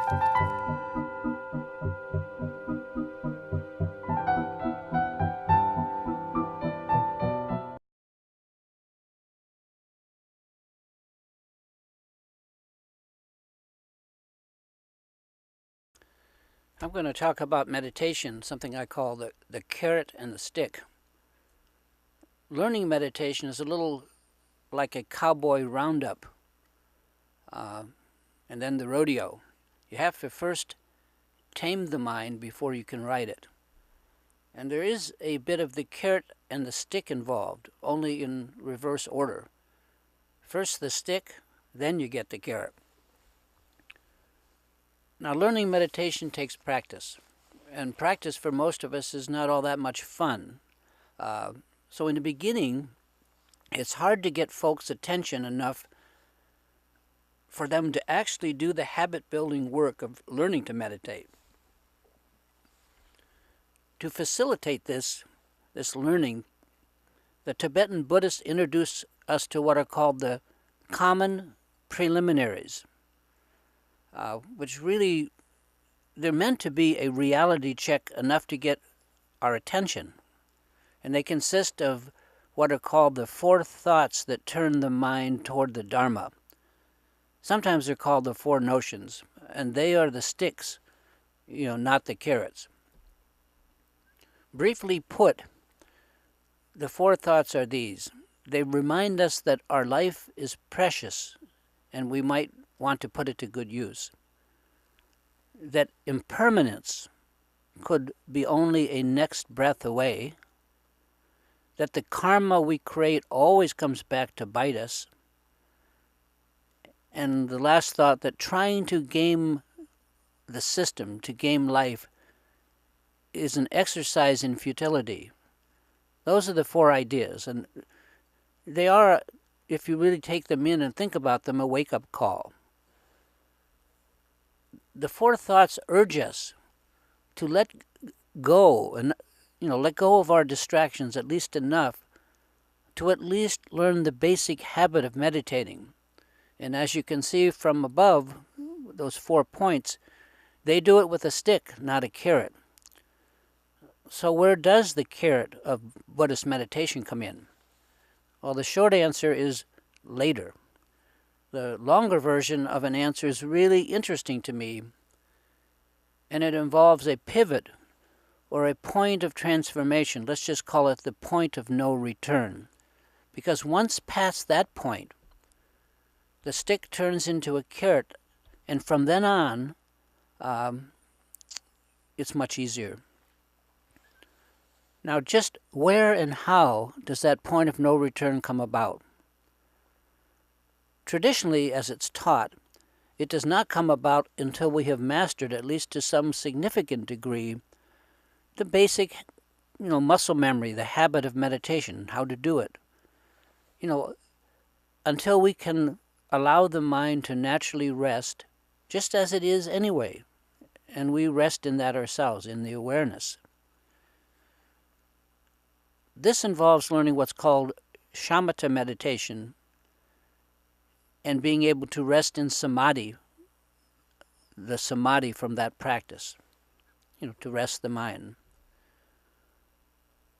I'm going to talk about meditation, something I call the carrot and the stick. Learning meditation is a little like a cowboy roundup and then the rodeo. You have to first tame the mind before you can ride it. And there is a bit of the carrot and the stick involved, only in reverse order. First the stick, then you get the carrot. Now, learning meditation takes practice, and practice for most of us is not all that much fun. So in the beginning, it's hard to get folks' attention enough for them to actually do the habit-building work of learning to meditate. To facilitate this learning, the Tibetan Buddhists introduce us to what are called the common preliminaries, which really, they're meant to be a reality check enough to get our attention. And they consist of what are called the four thoughts that turn the mind toward the Dharma. Sometimes they're called the four notions, and they are the sticks, not the carrots. Briefly put, the four thoughts are these. They remind us that our life is precious, and we might want to put it to good use. That impermanence could be only a next breath away. That the karma we create always comes back to bite us. And the last thought, that trying to game the system, to game life, is an exercise in futility. Those are the four ideas, and they are, if you really take them in and think about them, a wake-up call. The four thoughts urge us to let go, and let go of our distractions at least enough to at least learn the basic habit of meditating. And as you can see from above, those 4 points, they do it with a stick, not a carrot. So where does the carrot of Buddhist meditation come in? Well, the short answer is later. The longer version of an answer is really interesting to me, and it involves a pivot or a point of transformation. Let's just call it the point of no return. Because once past that point, the stick turns into a carrot, and from then on, it's much easier. Now, just where and how does that point of no return come about? Traditionally, as it's taught, it does not come about until we have mastered, at least to some significant degree, the basic, muscle memory, the habit of meditation, how to do it. Until we can allow the mind to naturally rest, just as it is anyway, and we rest in that ourselves, in the awareness. This involves learning what's called shamatha meditation and being able to rest in samadhi, the samadhi from that practice, to rest the mind.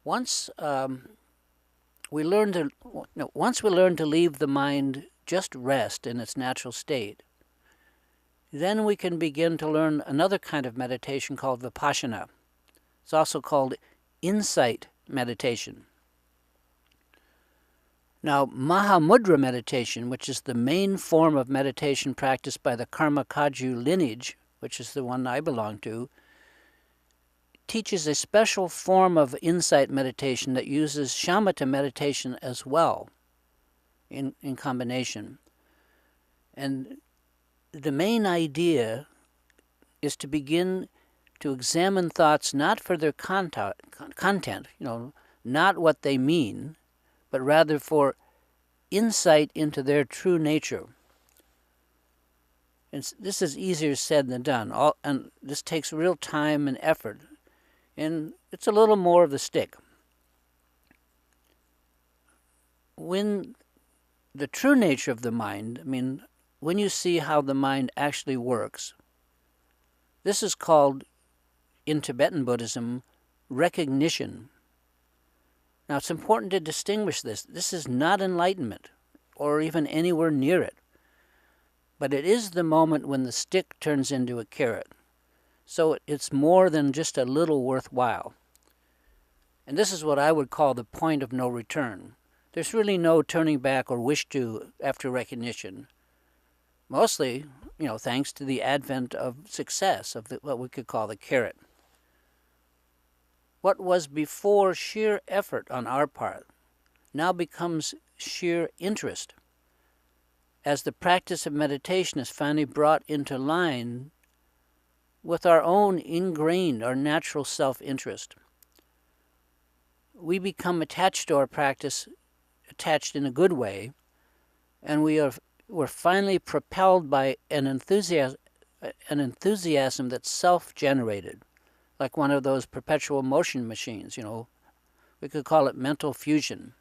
Once we learn to leave the mind just rest in its natural state, then we can begin to learn another kind of meditation called vipassana. It's also called insight meditation. Now, Mahamudra meditation, which is the main form of meditation practiced by the Karma Kagyu lineage, which is the one I belong to, teaches a special form of insight meditation that uses shamatha meditation as well, in combination. And the main idea is to begin to examine thoughts not for their content, not what they mean, but rather for insight into their true nature. And this is easier said than done, and this takes real time and effort, and it's a little more of the stick. When the true nature of the mind, when you see how the mind actually works, This is called, in Tibetan Buddhism, recognition. Now, it's important to distinguish this. This is not enlightenment, or even anywhere near it. But it is the moment when the stick turns into a carrot. So it's more than just a little worthwhile. And this is what I would call the point of no return. There's really no turning back or wish to after recognition. Mostly, thanks to the advent of success, of what we could call the carrot. What was before sheer effort on our part now becomes sheer interest, as the practice of meditation is finally brought into line with our own ingrained, our natural self-interest. We become attached to our practice, attached in a good way, and we're finally propelled by an enthusiasm that's self-generated, like one of those perpetual motion machines, We could call it mental fusion.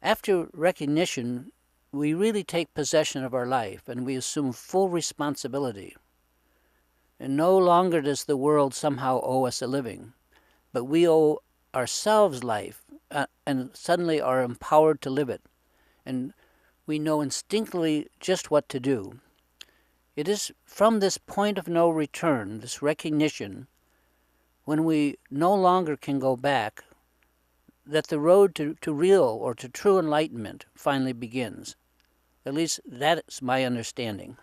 After recognition, we really take possession of our life, and we assume full responsibility. And no longer does the world somehow owe us a living, but we owe ourselves life, and suddenly are empowered to live it. And we know instinctively just what to do. It is from this point of no return, this recognition, when we no longer can go back, that the road to real or to true enlightenment finally begins. At least that is my understanding.